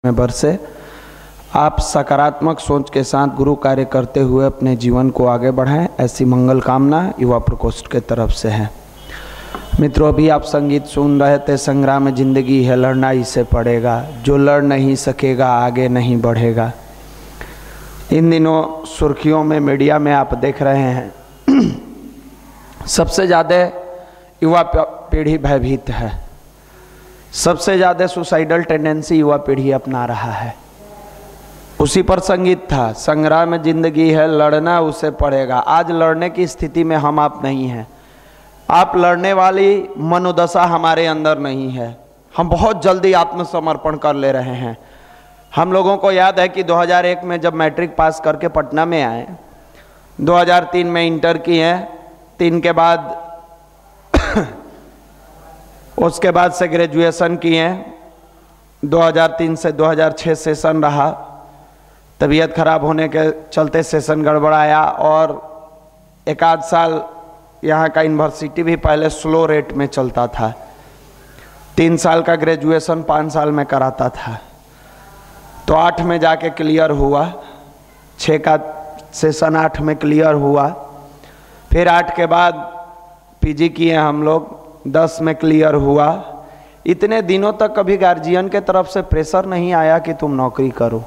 में बरसे। आप सकारात्मक सोच के साथ गुरु कार्य करते हुए अपने जीवन को आगे बढ़ाएं, ऐसी मंगल कामना युवा प्रकोष्ठ के तरफ से है। मित्रों, अभी आप संगीत सुन रहे थे, संग्राम जिंदगी है लड़ना ही से पड़ेगा, जो लड़ नहीं सकेगा आगे नहीं बढ़ेगा। इन दिनों सुर्खियों में, मीडिया में आप देख रहे हैं, सबसे ज़्यादा युवा पीढ़ी भयभीत है, सबसे ज़्यादा सुसाइडल टेंडेंसी युवा पीढ़ी अपना रहा है। उसी पर संगीत था, संग्राम में जिंदगी है लड़ना उसे पड़ेगा। आज लड़ने की स्थिति में हम आप नहीं हैं, आप लड़ने वाली मनोदशा हमारे अंदर नहीं है। हम बहुत जल्दी आत्मसमर्पण कर ले रहे हैं। हम लोगों को याद है कि 2001 में जब मैट्रिक पास करके पटना में आए, 2003 में इंटर किए, 3 के बाद उसके बाद से ग्रेजुएशन किए, 2003 से 2006 सेशन रहा। तबीयत खराब होने के चलते सेशन गड़बड़ाया और एक आध साल यहाँ का यूनिवर्सिटी भी पहले स्लो रेट में चलता था। 3 साल का ग्रेजुएशन 5 साल में कराता था, तो 8 में जाके क्लियर हुआ, 6 का सेशन 8 में क्लियर हुआ। फिर 8 के बाद पीजी किए हम लोग, 10 में क्लियर हुआ। इतने दिनों तक कभी गार्जियन के तरफ से प्रेशर नहीं आया कि तुम नौकरी करो।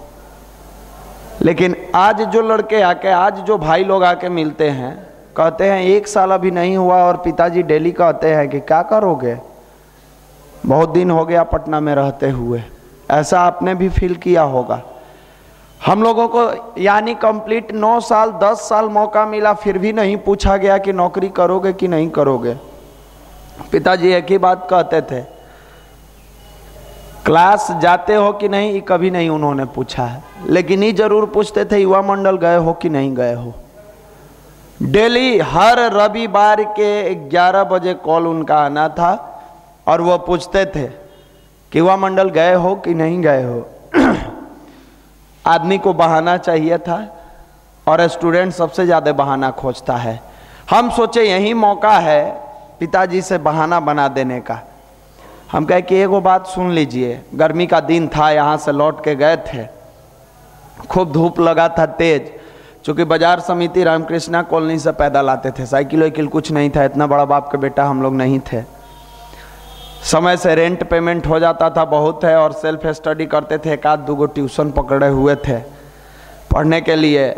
लेकिन आज जो लड़के आके, आज जो भाई लोग आके मिलते हैं, कहते हैं 1 साल अभी नहीं हुआ और पिताजी डेली कहते हैं कि क्या करोगे, बहुत दिन हो गया पटना में रहते हुए। ऐसा आपने भी फील किया होगा। हम लोगों को यानी कंप्लीट 9 साल 10 साल मौका मिला, फिर भी नहीं पूछा गया कि नौकरी करोगे कि नहीं करोगे। पिताजी एक ही बात कहते थे, क्लास जाते हो कि नहीं, ये कभी नहीं उन्होंने पूछा है। लेकिन ये जरूर पूछते थे युवा मंडल गए हो कि नहीं गए हो। डेली हर रविवार के 11 बजे कॉल उनका आना था और वो पूछते थे कि युवा मंडल गए हो कि नहीं गए हो। आदमी को बहाना चाहिए था और स्टूडेंट सबसे ज़्यादा बहाना खोजता है। हम सोचे यही मौका है पिताजी से बहाना बना देने का। हम कहे कि एगो बात सुन लीजिए, गर्मी का दिन था, यहाँ से लौट के गए थे, खूब धूप लगा था तेज, चूँकि बाजार समिति रामकृष्णा कॉलोनी से पैदल आते थे, साइकिल वाइकिल कुछ नहीं था, इतना बड़ा बाप के बेटा हम लोग नहीं थे। समय से रेंट पेमेंट हो जाता था बहुत है, और सेल्फ स्टडी करते थे, 1-2 ट्यूशन पकड़े हुए थे पढ़ने के लिए।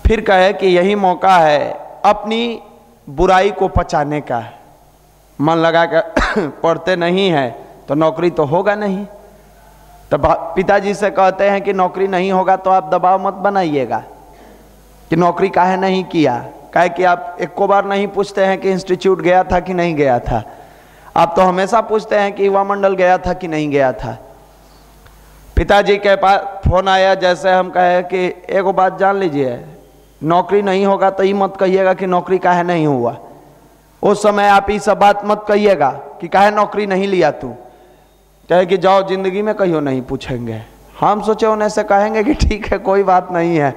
फिर कहे कि यही मौका है अपनी बुराई को पचाने का। मन लगा कर पढ़ते नहीं है तो नौकरी तो होगा नहीं। तो पिताजी से कहते हैं कि नौकरी नहीं होगा तो आप दबाव मत बनाइएगा कि नौकरी काहे नहीं किया। काहे कि आप एको बार नहीं पूछते हैं कि इंस्टीट्यूट गया था कि नहीं गया था, आप तो हमेशा पूछते हैं कि युवा मंडल गया था कि नहीं गया था। पिताजी के पास फोन आया, जैसे हम कहे कि एगो बात जान लीजिए, नौकरी नहीं होगा तो ये मत कहिएगा कि नौकरी काहे नहीं हुआ। उस समय आप ये सब बात मत कहिएगा कि काहे नौकरी नहीं लिया तू, कहे कि जाओ जिंदगी में कहियो नहीं पूछेंगे। हम सोचे उन्हें से कहेंगे कि ठीक है कोई बात नहीं है,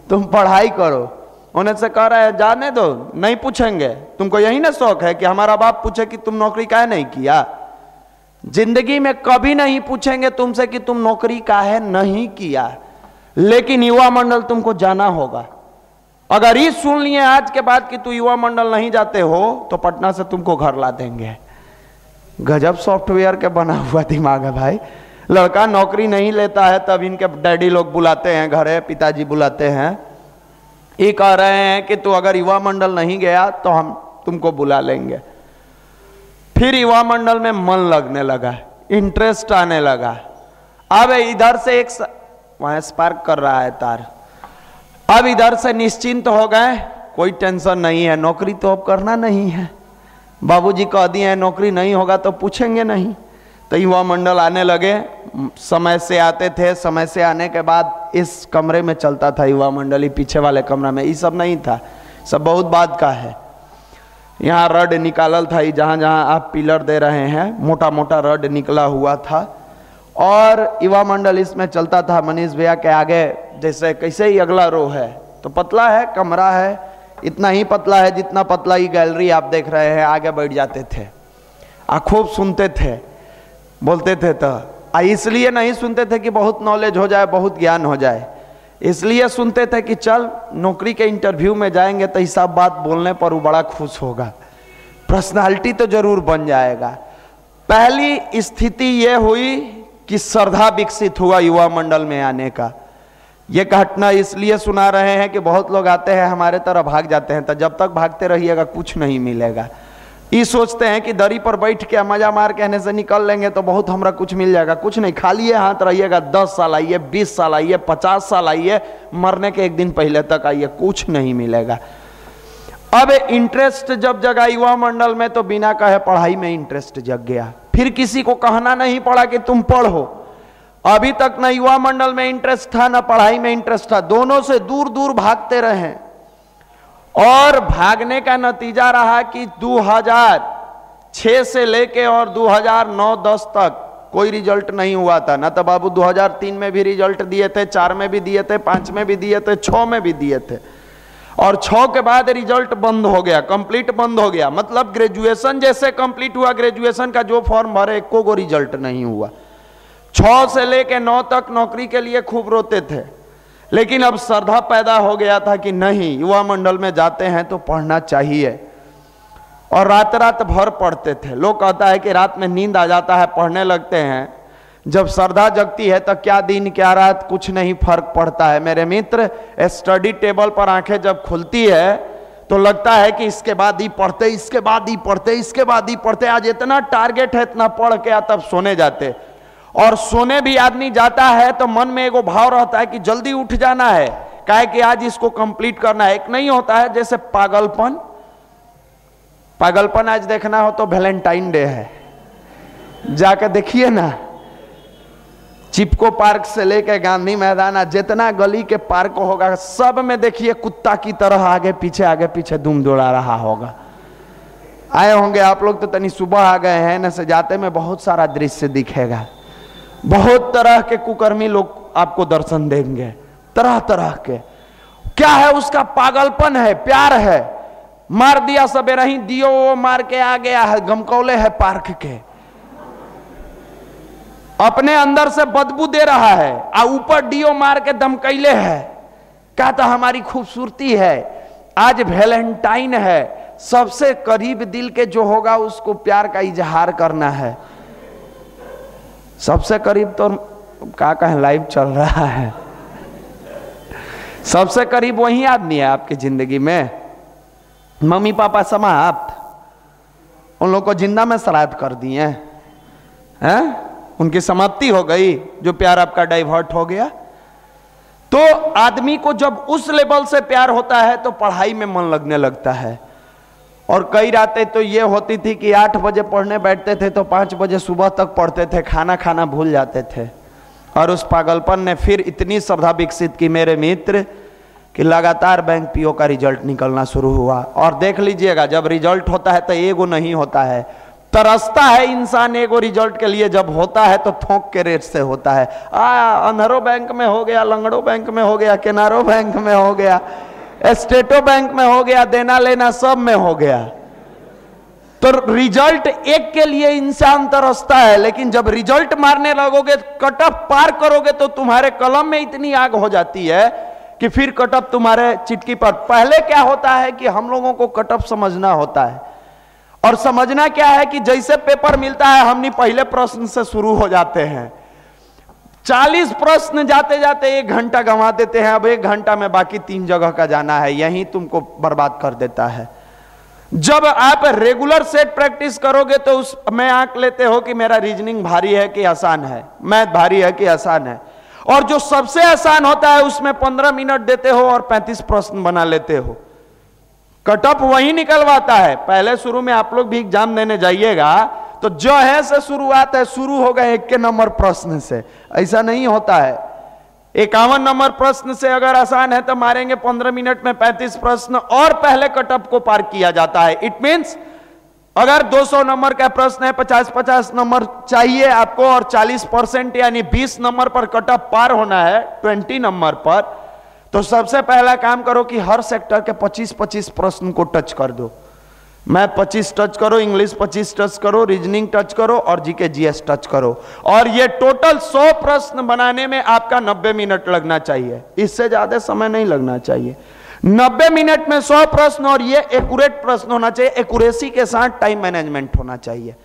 तुम पढ़ाई करो। उन्हें से कह रहा है जाने दो, नहीं पूछेंगे। तुमको यही ना शौक है कि हमारा बाप पूछे कि तुम नौकरी काहे नहीं किया। जिंदगी में कभी नहीं पूछेंगे तुमसे कि तुम नौकरी काहे नहीं किया। लेकिन युवा मंडल तुमको जाना होगा। अगर ये सुन लिए आज के बाद कि तू युवा मंडल नहीं जाते हो तो पटना से तुमको घर ला देंगे। गजब सॉफ्टवेयर के बना हुआ दिमाग है भाई। लड़का नौकरी नहीं लेता है तब इनके डैडी लोग बुलाते हैं घरे, पिताजी बुलाते हैं, ये कह रहे हैं कि तू अगर युवा मंडल नहीं गया तो हम तुमको बुला लेंगे। फिर युवा मंडल में मन लगने लगा, इंटरेस्ट आने लगा। अब इधर से एक वहां स्पार्क कर रहा है तार, अब इधर से निश्चिंत हो गए, कोई टेंशन नहीं है, नौकरी तो अब करना नहीं है। बाबूजी कह दिए हैं नौकरी नहीं होगा तो पूछेंगे नहीं। तो युवा मंडल आने लगे, समय से आते थे। समय से आने के बाद इस कमरे में चलता था युवा मंडल, ही पीछे वाले कमरा में। ये सब नहीं था, सब बहुत बाद का है। यहाँ रड निकालल था, जहाँ जहाँ आप पिलर दे रहे हैं, मोटा मोटा रड निकला हुआ था और युवा मंडल इसमें चलता था। मनीष भैया के आगे जैसे कैसे ही अगला रो है तो पतला है, कमरा है, इतना ही पतला है जितना पतला ही गैलरी आप देख रहे हैं। आगे बैठ जाते थे, खूब सुनते थे, बोलते थे। तो इसलिए नहीं सुनते थे कि बहुत नॉलेज हो जाए, बहुत ज्ञान हो जाए, इसलिए सुनते थे कि चल नौकरी के इंटरव्यू में जाएंगे तो सब बात बोलने पर वो बड़ा खुश होगा, पर्सनालिटी तो जरूर बन जाएगा। पहली स्थिति यह हुई कि श्रद्धा विकसित हुआ युवा मंडल में आने का। यह घटना इसलिए सुना रहे हैं कि बहुत लोग आते हैं हमारे तरह भाग जाते हैं, तो जब तक भागते रहिएगा कुछ नहीं मिलेगा। ये सोचते हैं कि दरी पर बैठ के मजा मार कहने से निकल लेंगे तो बहुत हमरा कुछ मिल जाएगा, कुछ नहीं। खाली हाथ रहिएगा, 10 साल आइए, 20 साल आइए, 50 साल आइए, मरने के एक दिन पहले तक आइए, कुछ नहीं मिलेगा। अब इंटरेस्ट जब जगा युवा मंडल में तो बिना कहे पढ़ाई में इंटरेस्ट जग गया। फिर किसी को कहना नहीं पड़ा कि तुम पढ़ो। अभी तक न युवा मंडल में इंटरेस्ट था न पढ़ाई में इंटरेस्ट था, दोनों से दूर दूर भागते रहे और भागने का नतीजा रहा कि 2006 से लेके और 2009-10 तक कोई रिजल्ट नहीं हुआ था। ना तो बाबू 2003 में भी रिजल्ट दिए थे, 4 में भी दिए थे, 5 में भी दिए थे, 6 में भी दिए थे, और 6 के बाद रिजल्ट बंद हो गया, कंप्लीट बंद हो गया। मतलब ग्रेजुएशन जैसे कंप्लीट हुआ, ग्रेजुएशन का जो फॉर्म भरे एको को रिजल्ट नहीं हुआ। 6 से लेके 9 तक नौकरी के लिए खूब रोते थे, लेकिन अब श्रद्धा पैदा हो गया था कि नहीं, युवा मंडल में जाते हैं तो पढ़ना चाहिए, और रात रात भर पढ़ते थे। लोग कहता है कि रात में नींद आ जाता है, पढ़ने लगते हैं। जब श्रद्धा जगती है तो क्या दिन क्या रात कुछ नहीं फर्क पड़ता है। मेरे मित्र, स्टडी टेबल पर आंखें जब खुलती है तो लगता है कि इसके बाद ही पढ़ते, इसके बाद ही पढ़ते, इसके बाद ही पढ़ते। आज इतना टारगेट है, इतना पढ़ के तब सोने जाते। और सोने भी आदमी जाता है तो मन में एगो भाव रहता है कि जल्दी उठ जाना है, काहे कि आज इसको कंप्लीट करना है। एक नहीं होता है जैसे पागलपन आज देखना हो तो वैलेंटाइन डे है, जाकर देखिए ना। चिपको पार्क से लेके गांधी मैदान, जितना गली के पार्क होगा सब में देखिए कुत्ता की तरह आगे पीछे धूम दौड़ा रहा होगा। आए होंगे आप लोग तो तनी सुबह आ गए हैं न, से जाते में बहुत सारा दृश्य दिखेगा। बहुत तरह के कुकर्मी लोग आपको दर्शन देंगे, तरह तरह के। क्या है उसका पागलपन है, प्यार है। मार दिया सवेरे ही दियो, वो मार के आ गया है, गमकौले है पार्क के, अपने अंदर से बदबू दे रहा है, और ऊपर डियो मार के दमकैले है। क्या तो हमारी खूबसूरती है। आज वैलेंटाइन है, सबसे करीब दिल के जो होगा उसको प्यार का इजहार करना है। सबसे करीब तो क्या कहें, लाइव चल रहा है। सबसे करीब वही आदमी है आपकी जिंदगी में। मम्मी पापा समाप्त, उन लोगों को जिंदा में श्राद्ध कर दिए हैं, उनकी समाप्ति हो गई, जो प्यार आपका डाइवर्ट हो गया। तो आदमी को जब उस लेवल से प्यार होता है तो पढ़ाई में मन लगने लगता है। और कई रातें तो ये होती थी कि 8 बजे पढ़ने बैठते थे तो 5 बजे सुबह तक पढ़ते थे, खाना भूल जाते थे। और उस पागलपन ने फिर इतनी श्रद्धा विकसित की मेरे मित्र कि लगातार बैंक पीओ का रिजल्ट निकलना शुरू हुआ। और देख लीजिएगा, जब रिजल्ट होता है तो एगो नहीं होता है, तरसता है इंसान एगो रिजल्ट के लिए। जब होता है तो थोक के रेट से होता है। अंधरो बैंक में हो गया, लंगड़ो बैंक में हो गया, किनारो बैंक में हो गया, स्टेटो बैंक में हो गया, देना लेना सब में हो गया। तो रिजल्ट एक के लिए इंसान तरसता है, लेकिन जब रिजल्ट मारने लगोगे, कट ऑफ पार करोगे तो तुम्हारे कलम में इतनी आग हो जाती है कि फिर कट ऑफ तुम्हारे चिटकी पर। पहले क्या होता है कि हम लोगों को कट ऑफ समझना होता है, और समझना क्या है कि जैसे पेपर मिलता है हमने पहले प्रश्न से शुरू हो जाते हैं। 40 प्रश्न जाते जाते 1 घंटा गंवा देते हैं। अब 1 घंटा में बाकी 3 जगह का जाना है, यही तुमको बर्बाद कर देता है। जब आप रेगुलर सेट प्रैक्टिस करोगे तो उसमें आंक लेते हो कि मेरा रीजनिंग भारी है कि आसान है, मैथ भारी है कि आसान है, और जो सबसे आसान होता है उसमें 15 मिनट देते हो और 35 प्रश्न बना लेते हो। कट ऑफ वही निकलवाता है। पहले शुरू में आप लोग भी एग्जाम देने जाइएगा तो जो है से शुरुआत है, शुरू हो गए 1 के नंबर प्रश्न से, ऐसा नहीं होता है। 51 नंबर प्रश्न से अगर आसान है तो मारेंगे 15 मिनट में 35 प्रश्न और पहले कट ऑफ को पार किया जाता है। इट मींस अगर 200 नंबर का प्रश्न है, 50-50 नंबर चाहिए आपको, और 40% यानी 20 नंबर पर कट ऑफ पार होना है 20 नंबर पर, तो सबसे पहला काम करो कि हर सेक्टर के 25-25 प्रश्न को टच कर दो। मैं 25 टच करो, इंग्लिश 25 टच करो, रीजनिंग टच करो और जीके जीएस टच करो, और ये टोटल 100 प्रश्न बनाने में आपका 90 मिनट लगना चाहिए, इससे ज्यादा समय नहीं लगना चाहिए। 90 मिनट में 100 प्रश्न, और ये एक्यूरेट प्रश्न होना चाहिए, एक्यूरेसी के साथ टाइम मैनेजमेंट होना चाहिए।